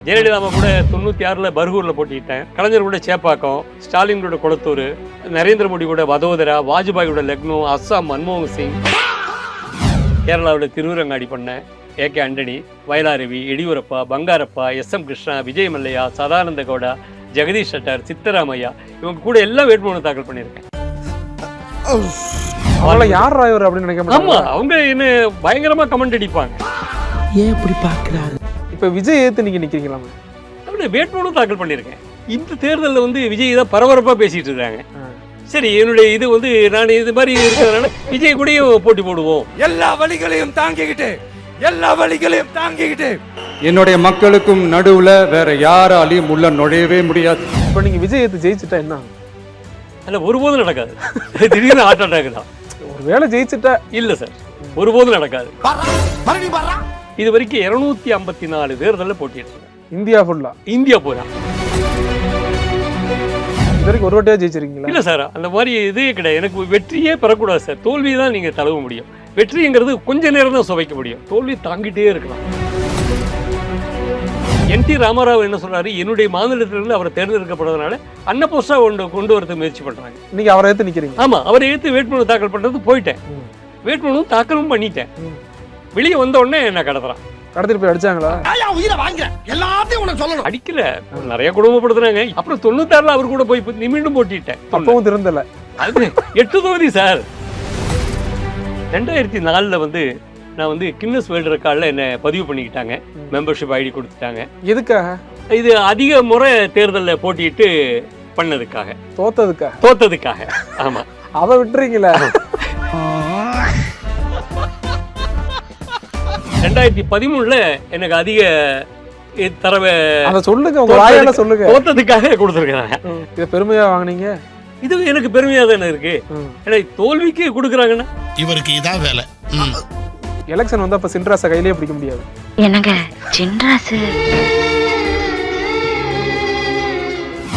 ஜெயலலிதா கூட 96ல் பர்கூரில் போட்டிட்டேன். கலைஞர் கூட சேப்பாக்கம், ஸ்டாலின் கூட கொளத்தூர், நரேந்திர மோடி கூட வதோதரா, வாஜ்பாயோட லக்னோ, அஸ்ஸாம் மன்மோகன் சிங், கேரளாவில் திருவரங்காடி பண்ணேன். AK Antony, Vayalar Ravi, Yediyurappa, Bangarappa, S M. கிருஷ்ணா, விஜய் மல்லையா, சதானந்த கவுடா, ஜெகதீஷ் ஷட்டர், சித்தராமையா, இவங்க கூட எல்லாம் வேட்புமனு தாக்கல் பண்ணியிருக்கேன். அவங்கள யார் ராயவர் அப்படின்னு நினைக்க ஆமா, அவங்க என்ன பயங்கரமா கமெண்ட் அடிப்பாங்க. ஏன் இப்படி பாக்குறாரு? இப்ப விஜய் ஏத்து நீங்க நிக்கிறீங்களா? அப்படி வேட்புமனு தாக்கல் பண்ணியிருக்கேன். இந்த தேர்தலில் வந்து விஜய் தான் பரபரப்பா பேசிட்டு இருக்காங்க. சரி, என்னுடைய இது வந்து நான் இது மாதிரி இருக்கிறதுனால விஜய் கூடயும் போட்டி போடுவோம். எல்லா வழிகளையும் தாங்கிக்கிட்டு என்னுடைய மக்களுக்கும் நடுவுல வேற யாராலையும் உள்ள நுழையவே முடியாது. இப்ப நீங்க விஜய் ஏத்து ஜெயிச்சுட்டா என்ன? அல்ல, ஒருபோதும் நடக்காது. திடீர்னு ஹார்ட் அட்டாக் தான். ஒரு வேளை ஜெயிச்சுட்டா இல்ல சார், ஒருபோதும் நடக்காது. இது வரைக்கும் 254 தேர்தலில் போட்டிட்டு இருக்கேன். இந்தியா ஃபுல்லா, இந்தியா பூரா. இது வரைக்கும் ஒரு வாட்டியா ஜெயிச்சிருக்கீங்களா? இல்ல சார், அந்த மாதிரி இதே கிடையாது. எனக்கு வெற்றியே பெறக்கூடாது சார். தோல்வி தான் நீங்க தழுவ முடியும். வெற்றிங்கிறது கொஞ்ச நேரம் தான் சுவைக்க முடியும். தோல்வி தாங்கிட்டே இருக்கலாம். என்.டி. ராமராவ் என்ன சொல்றாரு, என்னுடைய மாநிலத்திலிருந்து அவரை தேர்ந்தெடுக்கப்படுறதுனால அன்னபோஸ்டா கொண்டு வரதுக்கு முயற்சி பண்றாங்க. நீங்க அவரை ஏத்து நிக்கிறீங்க? ஆமா, அவரை ஏத்து வேட்புமனு தாக்கல் பண்றது போயிட்டேன். வேட்புமனு தாக்கலும் பண்ணிட்டேன். வெளியே வந்த உடனே என்ன கடத்துறான். கடத்திட்டு போய் அடிச்சாங்களா? அடிக்கல, நிறைய குடும்பப்படுத்துறாங்க. அப்புறம் 96ல் அவர் கூட போய் மீண்டும் போட்டிட்டேன். அப்பவும் திருந்தல. அது 8 தொகுதி சார். 2004ல் வந்து நான் வந்து கின்னஸ் வேர்ல்டு ரெக்கார்டில் என்ன பதிவு பண்ணிக்கிட்டாங்க. மெம்பர்ஷிப் ஐடி கொடுத்துட்டாங்க. எதுக்காக? இது அதிக முறை தேர்தலில் போட்டிட்டு பண்ணதுக்காக. தோத்ததுக்காக. ஆமா, அதை விட்டுறீங்களா? 2013ல் எனக்கு அதிக தரவை சொல்லுங்க, உங்க வாயால சொல்லுங்க. தோத்ததுக்காக கொடுத்துருக்காங்க. இதை பெருமையா வாங்குனீங்க? இது எனக்கு பெருமையா தானே இருக்கு. ஏன்னா தோல்விக்கு கொடுக்குறாங்கன்னா இவருக்கு இதான் வேலை. எலெக்ஷன் வந்து அப்ப சின்ராச கையிலேயே பிடிக்க முடியாது. என்னங்க சின்ராசு?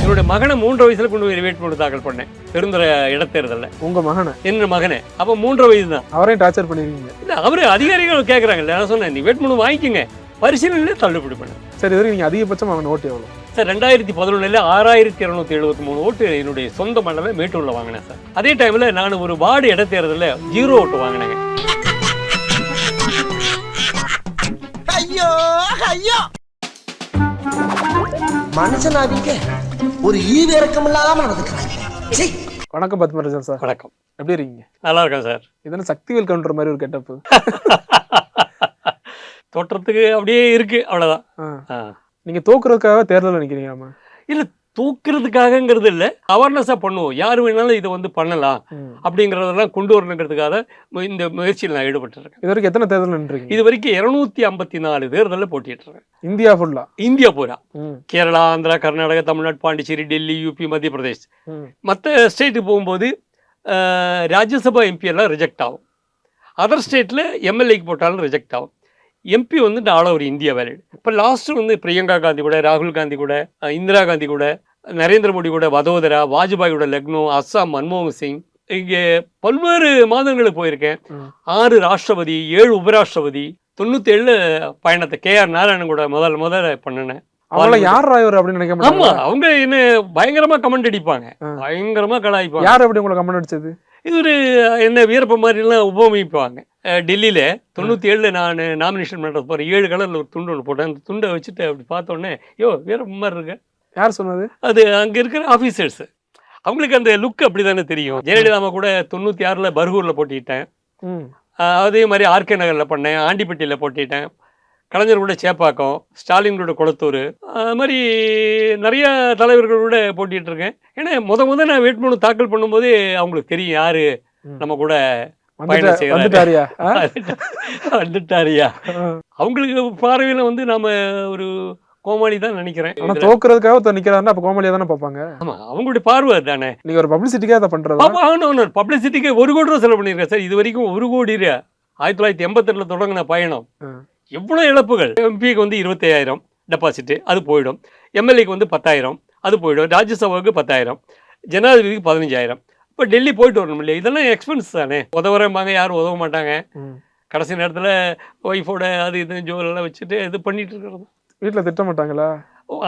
என்னோட மகனை 3 வயசுல கொண்டு போய் வேட்புமனு தாக்கல் பண்ணேன். பெருந்தர இடைத்தேர்தல்ல. உங்க மகனை? என்ன மகனை? அப்ப 3 வயசு தான். அவரையும் டார்ச்சர் பண்ணிருக்கீங்க? இல்ல, அவரு அதிகாரிகள் கேட்கறாங்கல்ல. நான் சொன்னேன், நீ வேட்புமனு வாங்கிக்கங்க, பரிசீலனையிலே தள்ளுபடி பண்ணு. சரி, இது வரைக்கும் நீங்க அதிகபட்சம் அவன் ஓட்டு எவ்வளவு சார்? 2011ல் 6273 ஓட்டு என்னுடைய சொந்த மண்டலம் மேட்டூர்ல வாங்கினேன் சார். அதே டைம்ல நான் ஒரு வார்டு இடைத்தேர்தலில் 0 ஓட்டு வாங்கினேங்க. ஐயோ ஐயோ, மனுஷனாவீங்க ஒரு ஈவிரக்கம் இல்லாம நடந்துக்கிறாங்க. வணக்கம் பத்மராஜன் சார். வணக்கம். எப்படி இருக்கீங்க? நல்லா இருக்கேன் சார். இதெல்லாம் சக்திவேல் கவுண்டர் மாதிரி ஒரு கெட்டப்பு. தோற்றத்துக்கு அப்படியே இருக்கு, அவ்வளவுதான். நீங்க தோக்குறதுக்காக தேர்தலில் நிக்கிறீங்களாமா? இல்ல, தூக்குறதுக்காகங்கிறது இல்லை, அவேர்னஸா பண்ணுவோம். யாரு வேணாலும் இதை வந்து பண்ணலாம் அப்படிங்கறதெல்லாம் கொண்டு வரணுங்கிறதுக்காக இந்த முயற்சியில் நான் ஈடுபட்டு இருக்கேன். இது வரைக்கும் எத்தனை தேர்தல் நின்றுருக்கீங்க? இது வரைக்கும் 254 தேர்தலில் போட்டிட்டு இருக்கேன். இந்தியா ஃபுல்லா? இந்தியா பூரா. கேரளா, ஆந்திரா, கர்நாடகா, தமிழ்நாடு, பாண்டிச்சேரி, டெல்லி, யூபி, மத்திய பிரதேஷ். மற்ற ஸ்டேட்டுக்கு போகும்போது ராஜ்யசபா எம்பி எல்லாம் ரிஜெக்ட் ஆகும். அதர் ஸ்டேட்ல எம்எல்ஏக்கு போட்டாலும் ரிஜெக்ட் ஆகும். எம்பி வந்து ஆல் ஓவர் இந்தியா வேலிட். இப்போ லாஸ்ட் வந்து பிரியங்கா காந்தி கூட, ராகுல் காந்தி கூட, இந்திரா காந்தி கூட, நரேந்திர மோடி கூட வதோதரா, வாஜ்பாயோட லக்னோ, அஸ்ஸாம் மன்மோகன் சிங், இங்கே பல்வேறு மாதங்களுக்கு போயிருக்கேன். 6 ராஷ்டிரபதி, 7 உபராஷ்டிரபதி, 97ல் பயணத்தை KR நாராயணன் கூட முதல்ல பண்ணினேன். அவங்கள யார் ராயவர் அப்படின்னு நினைக்க? ஆமா, அவங்க என்ன பயங்கரமா கமெண்ட் அடிப்பாங்க, பயங்கரமா கலாய்ப்பாங்க. யார் அப்படி உங்களை கமெண்ட் அடிச்சது? இது ஒரு என்ன வீரப்ப மாதிரிலாம் உபமிப்பாங்க. டெல்லியில் 97ல் நான் நாமினேஷன் பண்ணுறது போகிறேன். 7 கலரில் ஒரு துண்டு ஒன்று போட்டேன். அந்த துண்டை வச்சுட்டு அப்படி பார்த்தோன்னே, யோ வீரப்ப மாதிரி இருக்கு. யார் சொன்னது? அது அங்கே இருக்கிற ஆஃபீஸர்ஸ். அவங்களுக்கு அந்த லுக் அப்படி தானே தெரியும். ஜெயலலிதா கூட 96ல் பர்கூரில் போட்டிட்டேன். அதே மாதிரி ஆர்கே நகரில் பண்ணேன், ஆண்டிப்பட்டியில் போட்டிட்டேன். கலைஞர் கூட சேப்பாக்கம், ஸ்டாலின் கூட கொளத்தூர், அது மாதிரி நிறைய தலைவர்களோட போட்டிட்டு இருக்கேன். ஏன்னா முத நான் வேட்புமனு தாக்கல் பண்ணும்போதே அவங்களுக்கு தெரியும் யாரு நம்ம கூட பயணம் செய்யறாரியா. அவங்களுக்கு பார்வையில வந்து நாம ஒரு கோமாளி தான் நினைக்கிறேன். தோக்குறதுக்காக நிக்கிறாருன்னா அப்ப கோமாளியா தானே பார்ப்பாங்க. ஆமா, அவங்களுடைய பார்வை தானே. நீங்க ஒரு பப்ளிசிட்டிக்காக அதை பண்றது? பப்ளிசிட்டிக்கு 1 கோடி ரூபா செலவு பண்ணிருக்கேன் சார். இது வரைக்கும் 1 கோடி ரூபா. 1982ல் தொடங்கின பயணம். எவ்வளவு இழப்புகள். எம்பிக்கு வந்து 25,000 டெபாசிட், அது போயிடும். எம்எல்ஏக்கு வந்து 10,000, அது போயிடும். ராஜ்யசபாவுக்கு 10,000, ஜனாதிபதிக்கு 15,000. இப்போ டெல்லி போயிட்டு வரணும் இல்லையா? இதெல்லாம் எக்ஸ்பென்ஸ் தானே. உதவுறம்பாங்க, யாரும் உதவ மாட்டாங்க. கடைசி நேரத்தில் ஒய்ஃபோட அது இது ஜோலெல்லாம் வச்சுட்டு இது பண்ணிட்டு இருக்கிறது. வீட்டுல திட்ட மாட்டாங்களா?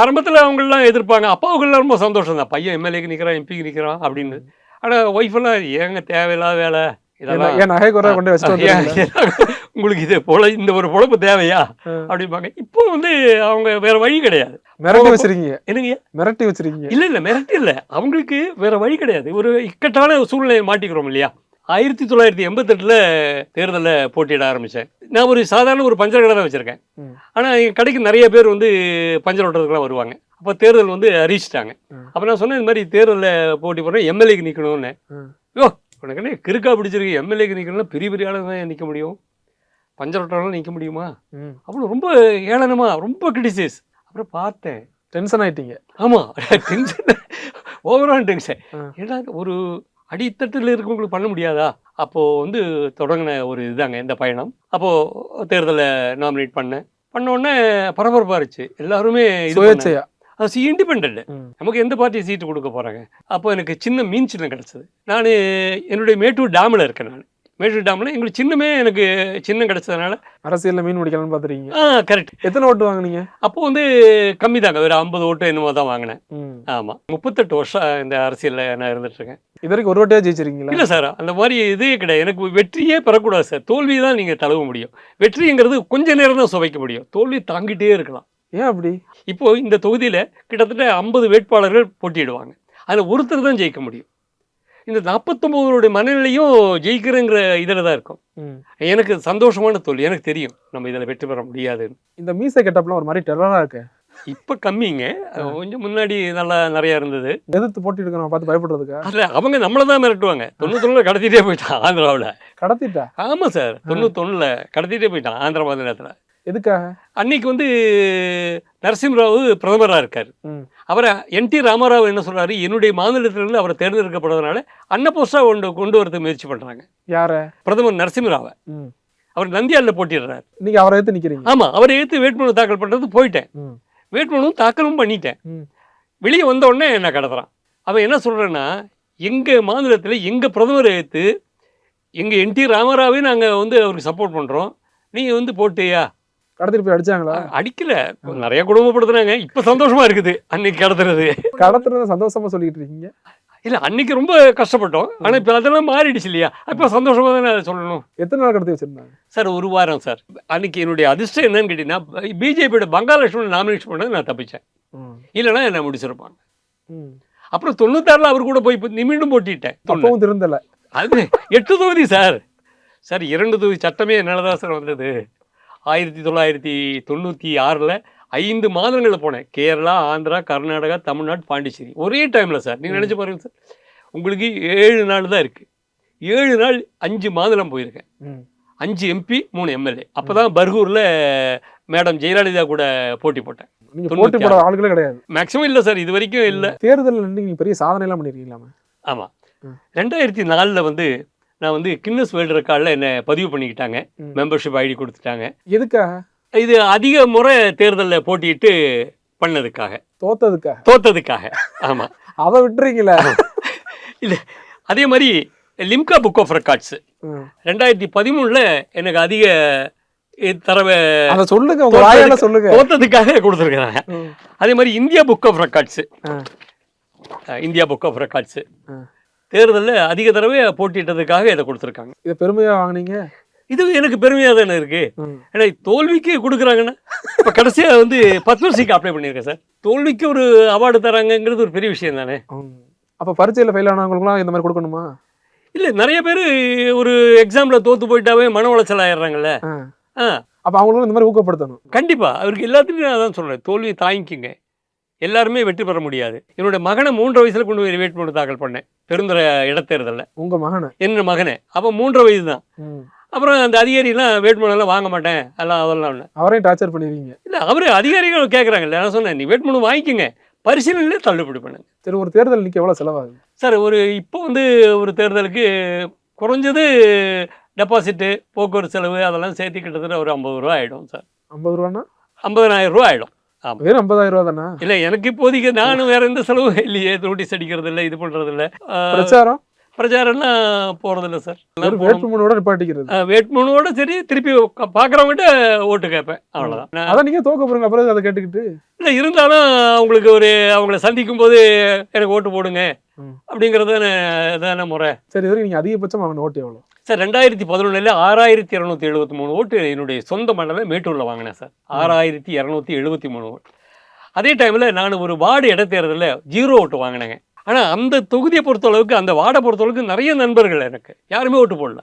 ஆரம்பத்தில் அவங்களாம் எதிர்ப்பாங்க. அப்பாவுக்குலாம் ரொம்ப சந்தோஷம் தான், பையன் எம்எல்ஏக்கு நிற்கிறான், எம்பிக்கு நிற்கிறான் அப்படின்னு. ஆனால் ஒய்ஃபெல்லாம் ஏங்க தேவையில்லாத வேலை இதெல்லாம், ஏன் நகை குறை கொண்டு வச்சுட்டு வந்துருக்கீங்களா? உங்களுக்கு இது இந்த ஒரு பொழப்பு தேவையா அப்படிம்பாங்க. இப்போ வந்து அவங்க வேற வழி கிடையாது. மிரட்டி வச்சிருக்கீங்க? என்னங்க மிரட்டி வச்சிருக்கீங்க? இல்லை மிரட்டி இல்லை, அவங்களுக்கு வேற வழி கிடையாது. ஒரு இக்கட்டான சூழ்நிலையை மாட்டிக்கிறோம் இல்லையா. 1988 தேர்தலில் போட்டியிட ஆரம்பித்தேன். நான் ஒரு சாதாரண ஒரு பஞ்சர் கடை தான் வச்சுருக்கேன். ஆனால் என் கடைக்கு நிறைய பேர் வந்து பஞ்சர் ஓட்டுறதுக்குலாம் வருவாங்க. அப்போ தேர்தல் வந்து அறிவிச்சிட்டாங்க. அப்போ நான் சொன்னேன், இந்த மாதிரி தேர்தலில் போட்டி போடுறேன், எம்எல்ஏக்கு நிற்கணும்னு. யோ உனக்கு என்ன கிறுக்கா பிடிச்சிருக்கு, எம்எல்ஏக்கு நிற்கணும்னா பெரிய பெரிய ஆளுங்க தான் நிற்க முடியும், பஞ்சர் ஓட்டுறவங்களாம் நிற்க முடியுமா அப்படின்னு ரொம்ப ஏளனமா, ரொம்ப கிரிட்டிசைஸ். அப்புறம் பார்த்தேன், டென்ஷன் ஆயிட்டீங்க? ஆமாம், டென்ஷன், ஓவரால் டென்ஷன். ஏன்னா ஒரு அடித்தட்டில் இருக்கவங்களுக்கு பண்ண முடியாதா? அப்போது வந்து தொடங்கின ஒரு இதுதாங்க இந்த பயணம். அப்போது தேர்தலை நாமினேட் பண்ணோடனே பரபரப்பாக இருந்துச்சு. எல்லாருமே சுயேட்சையா? இண்டிபெண்ட், நமக்கு எந்த பார்ட்டி சீட்டு கொடுக்க போகிறாங்க. அப்போ எனக்கு சின்ன மீன் சின்னம் கிடச்சிது. நான் என்னுடைய மேட்டூர் டேமில் இருக்கேன். நான் மேட்டூர் டேமில் எங்களுக்கு சின்னமே எனக்கு சின்னம் கிடச்சதுனால அரசியலில் மீன் பிடிக்கலாம்னு பார்த்துருக்கீங்க? கரெக்ட். எத்தனை ஓட்டு வாங்கினீங்க? அப்போ வந்து கம்மி தாங்க, ஒரு 50 ஓட்டு என்னமோ தான் வாங்கினேன். ஆமாம், 38 வருஷம் இந்த அரசியலில் நான் இருந்துட்டுருக்கேன். இது வரைக்கும் ஒரு ஓட்டையாக ஜெயிச்சிருக்கீங்களா? இல்லை சார், அந்த மாதிரி இதே கிடையாது. எனக்கு வெற்றியே பெறக்கூடாது சார், தோல்வி தான் நீங்கள் தழுவ முடியும். வெற்றிங்கிறது கொஞ்ச நேரம் தான் சுவைக்க முடியும், தோல்வி தாங்கிட்டே இருக்கலாம். ஏன் அப்படி? இப்போ இந்த தொகுதியில் கிட்டத்தட்ட 50 வேட்பாளர்கள் போட்டியிடுவாங்க. அதில் ஒருத்தர் தான் ஜெயிக்க முடியும். இந்த 49 மனநிலையும் ஜெயிக்கிறங்கிற இதில் தான் இருக்கும். எனக்கு சந்தோஷமான தோல்வி, எனக்கு தெரியும் நம்ம இதில் வெற்றி பெற முடியாதுன்னு. இந்த மீசை கெட்டப்லாம் ஒரு மாதிரி டெரராக இருக்கு. இப்போ கம்மிங்க, கொஞ்சம் முன்னாடி நல்லா நிறையா இருந்தது. எதிர்த்து போட்டிட்டு நம்ம பார்த்து பயப்படுறதுக்கா? அதில் அவங்க நம்மளை தான் மிரட்டுவாங்க. 91 கடத்திட்டே போயிட்டான் ஆந்திராவில். கடத்திட்டா? ஆமாம் சார், 91 கடத்திட்டே போயிட்டான் ஆந்திரா மாநிலத்தில். எதுக்காக? அன்னைக்கு வந்து நரசிம்மராவ் பிரதமராக இருக்கார். அவரை என்டி ராமராவ் என்ன சொல்றாரு, என்னுடைய மாநிலத்திலிருந்து அவரை தேர்ந்தெடுக்கப்படுறதுனால அன்னபோஸ்டா கொண்டு வரதுக்கு முயற்சி பண்றாங்க. யார? பிரதமர் நரசிம்மராவை. அவர் நந்தியாலில் போட்டிடுறாரு. நீங்க அவரை ஏற்று நிக்கிறீங்க? ஆமா, அவரை ஏற்று வேட்புமனு தாக்கல் பண்றது போயிட்டேன். வேட்புமனு தாக்கலும் பண்ணிட்டேன். வெளியே வந்த உடனே என்ன கடத்துறான். அவன் என்ன சொல்றேன்னா, எங்க மாநிலத்தில் எங்க பிரதமரை ஏற்று எங்க என்டி ராமராவே நாங்க வந்து அவருக்கு சப்போர்ட் பண்றோம், நீங்க வந்து போட்டியா? கடத்திட்டு போய் அடிச்சாங்களா? அடிக்கல, நிறைய குடும்பப்படுத்துனாங்க. இப்ப சந்தோஷமா இருக்குது. அன்னைக்கு கடத்துறது சந்தோஷமா சொல்லிட்டு இருக்கீங்க? இல்ல, அன்னைக்கு ரொம்ப கஷ்டப்பட்டோம். ஆனா இப்ப அதெல்லாம் மாறிடுச்சு இல்லையா, இப்ப சந்தோஷமா தானே அதை சொல்லணும். எத்தனை நாள் கடத்தி வச்சிருந்தாங்க சார்? ஒரு வாரம் சார். அன்னைக்கு என்னுடைய அதிர்ஷ்டம் என்னன்னு கேட்டீங்கன்னா, பிஜேபியோட பங்காலட்சுமி நாமினேஷன் பண்ணது நான் தப்பிச்சேன். இல்லைன்னா என்ன முடிச்சிருப்பாங்க. அப்புறம் 96 அவர் கூட போய் மீண்டும் போட்டிட்டேன். அப்பவும் திருந்தல. அது 8 தொகுதி சார். 2 தொகுதி சட்டமே என்னாலதான் சார் வந்தது. 1996 5 மாநிலங்களில் போனேன். கேரளா, ஆந்திரா, கர்நாடகா, தமிழ்நாடு, பாண்டிச்சேரி ஒரே டைமில் சார். நீங்கள் நினச்சி பாருங்க சார், உங்களுக்கு 7 நாள் தான் இருக்குது. 7 நாள் 5 மாநிலம் போயிருக்கேன். 5 MP 3 MLA. அப்போ தான் பர்கூரில் மேடம் ஜெயலலிதா கூட போட்டி போட்டேன். போட்டி போட ஆளுகளே கிடையாது மேக்ஸிமம். இல்லை சார், இது வரைக்கும் இல்லை. தேர்தலில் நீங்கள் பெரிய சாதனைலாம் பண்ணியிருக்கீங்களாமா? ஆமாம், 2004 வந்து நான் வந்து கின்னஸ் வேர்ல்டு ரெக்கார்டில் என்னை பதிவு பண்ணிக்கிட்டாங்க. மெம்பர்ஷிப் ஐடி கொடுத்துட்டாங்க. எதுக்காக? இது அதிக முறை தேர்தலில் போட்டிட்டு பண்ணதுக்காக. தோத்ததுக்காக. ஆமாம். அதை விட்டுறீங்களா? இல்லை, அதே மாதிரி லிம்கா புக் ஆஃப் ரெக்கார்ட்ஸ் 2013 எனக்கு அதிக தரவை சொல்லுங்க, தோத்ததுக்காக கொடுத்துருக்காங்க. அதே மாதிரி இந்தியா புக் ஆஃப் ரெக்கார்ட்ஸ் தேர்தலில் அதிக தடவை போட்டிட்டதுக்காக இதை கொடுத்துருக்காங்க. இதை பெருமையாக வாங்கினீங்க? இது எனக்கு பெருமையாக தானே இருக்கு. ஏன்னா தோல்விக்கு கொடுக்குறாங்கன்னா, இப்போ கடைசியாக வந்து பத்மஸ்ரீக்கு அப்ளை பண்ணியிருக்கேன் சார். தோல்விக்கு ஒரு அவார்டு தராங்கங்கிறது ஒரு பெரிய விஷயம் தானே. அப்போ பரீட்சையில் ஃபெயில் ஆனவங்களுக்குலாம் இந்த மாதிரி கொடுக்கணுமா? இல்லை, நிறைய பேர் ஒரு எக்ஸாமில் தோற்று போயிட்டாவே மன உளைச்சல் ஆயிடுறாங்கல்ல. அப்போ அவங்களும் இந்த மாதிரி ஊக்கப்படுத்தணும். கண்டிப்பாக. அவருக்கு எல்லாத்துலையும் நான் தான் சொல்கிறேன், தோல்வியை தாங்கிக்குங்க. எல்லாருமே வெற்றி பெற முடியாது. என்னோட மகனை 3 வயசுல கொண்டு போய் வேட்புமனு தாக்கல் பண்ணேன் பெருந்துறை இடைத்தேர்தலில். உங்க மகனை? என்ன மகனை. அப்போ 3 வயசு தான். அப்புறம் அந்த அதிகாரிலாம் வேட்புமனுலாம் வாங்க மாட்டேன் அதெல்லாம் ஒன்று. அவரையும் டார்ச்சர் பண்ணிடுவீங்க? இல்லை, அவர் அதிகாரிகள் கேட்குறாங்கல்ல. நான் சொன்னேன், நீ வேட்புமனு வாங்கிக்கோங்க, பரிசீலனையிலே தள்ளுபடி பண்ணுங்க. சரி, ஒரு தேர்தல் நிற்க எவ்வளோ செலவாகுது சார்? இப்போ வந்து ஒரு தேர்தலுக்கு குறைஞ்சது டெபாசிட்டு, போக்குவரத்து செலவு அதெல்லாம் சேர்த்து கிட்டத்தட்ட ஒரு 50 ரூபா ஆகிடும் சார். 50 ரூபான்னா 50,000 ரூபா ஆகிடும். ஆமாம். வெறும் 50,000 ரூபா தானே? இல்லை, எனக்கு இப்போதைக்கு நானும் வேற எந்த செலவும் இல்லையே. நோட்டீஸ் அடிக்கிறது இல்லை, இது பண்ணுறது இல்லை. பிரச்சாரம் பிரச்சாரம்னா போகிறதில்ல சார். ஒரு வேட்புமனுவோட நிப்பாட்டிக்கிறது. வேட்புமனுவோட சரி திருப்பி பார்க்குறவங்ககிட்ட ஓட்டு கேட்பேன், அவ்வளோதான். அதான் நீங்க தோக்க போறீங்க அப்புறம் அதை கேட்டுக்கிட்டு. இல்லை இருந்தாலும் அவங்களுக்கு அவங்கள சந்திக்கும் போது எனக்கு ஓட்டு போடுங்க அப்படிங்கிறது தானே முறை. சரி, இதுவரைக்கும் நீங்க அதிகபட்சம் அவன் ஓட்டு எவ்வளோ சார்? 2011 6273 ஓட்டு என்னுடைய சொந்த மண்டலம் மேட்டூரில் வாங்கினேன் சார். 6273 ஓட்டு. அதே டைமில் நான் ஒரு வார்டு இடைத்தேர்தலில் 0 ஓட்டு வாங்கினேங்க. ஆனால் அந்த தொகுதியை பொறுத்தளவுக்கு, அந்த வார்டை பொறுத்தளவுக்கு நிறைய நண்பர்கள் எனக்கு யாருமே ஓட்டு போடல.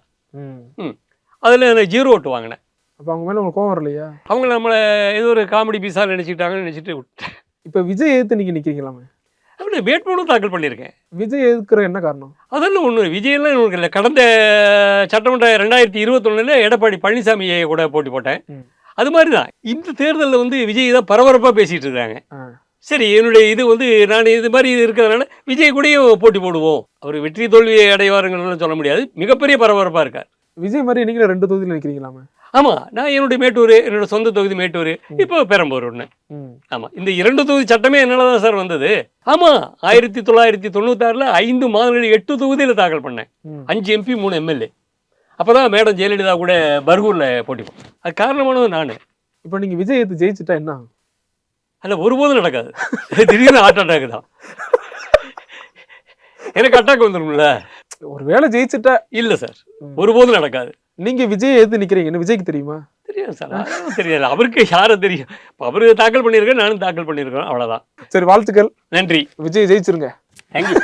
அதில் நான் 0 ஓட்டு வாங்கினேன். அப்போ அவங்க மேலே உங்களுக்கு கோவம் வரலையா? அவங்க நம்மளை ஏதோ ஒரு காமெடி பீஸாக நினச்சிக்கிட்டாங்கன்னு நினச்சிட்டு விட்டேன். இப்போ விஜய் எதிர்த்து நீங்கள் நிற்கிறீங்களாமே? அப்படி வேட்புமனு தாக்கல் பண்ணியிருக்கேன். விஜய் எதிர்க்கிற என்ன காரணம்? அதெல்லாம் ஒன்று விஜயெல்லாம் எனக்கு இல்லை. கடந்த சட்டமன்ற 2021 எடப்பாடி பழனிசாமியை கூட போட்டி போட்டேன். அது மாதிரி தான் இந்த தேர்தலில் விஜய் தான் பரபரப்பாக பேசிகிட்டு இருக்காங்க. சரி, என்னுடைய நான் இது மாதிரி இருக்கிறதுனால விஜய் கூடயும் போட்டி போடுவோம். அவர் வெற்றி தோல்வி அடைவாருங்கன்னு சொல்ல முடியாது. மிகப்பெரிய பரபரப்பாக இருக்கார். விஜய் மாதிரி நீங்களும் 2 தொகுதியில் நிற்கிறீங்களாமே? ஆமாம், நான் என்னுடைய மேட்டூர், என்னோட சொந்த தொகுதி மேட்டூர், இப்போ பெரம்பூர் ஒன்று. ஆமாம், இந்த 2 தொகுதி சட்டமே என்னால் தான் சார் வந்தது. ஆமாம், 1996 5 மாதங்களில் 8 தொகுதியில் தாக்கல் பண்ணேன். 5 MP 3 MLA. அப்போ தான் மேடம் ஜெயலலிதா கூட பர்கூரில் போட்டி போட்டேன். அது காரணமானது நான். இப்போ நீங்கள் விஜய் எடுத்து ஜெயிச்சுட்டா என்ன ஆகும்? அல்ல, ஒருபோதும் நடக்காது. திடீர்னு ஹார்ட் அட்டாக் தான். எனக்கு அட்டாக் வந்துடும்ல. ஒரு வேளை ஜெயிச்சுட்டா? இல்லை சார், ஒருபோதும் நடக்காது. நீங்கள் விஜய் எடுத்து நிற்கிறீங்கன்னு விஜய்க்கு தெரியுமா? தெரியும் சார், தெரியாது. அவருக்கு யாரை தெரியும்? இப்போ அவரு தாக்கல் பண்ணியிருக்கேன், நானும் தாக்கல் பண்ணியிருக்கேன், அவ்வளோதான். சரி, வாழ்த்துக்கள். நன்றி. விஜய் ஜெயிச்சிருங்க. தேங்க்யூ.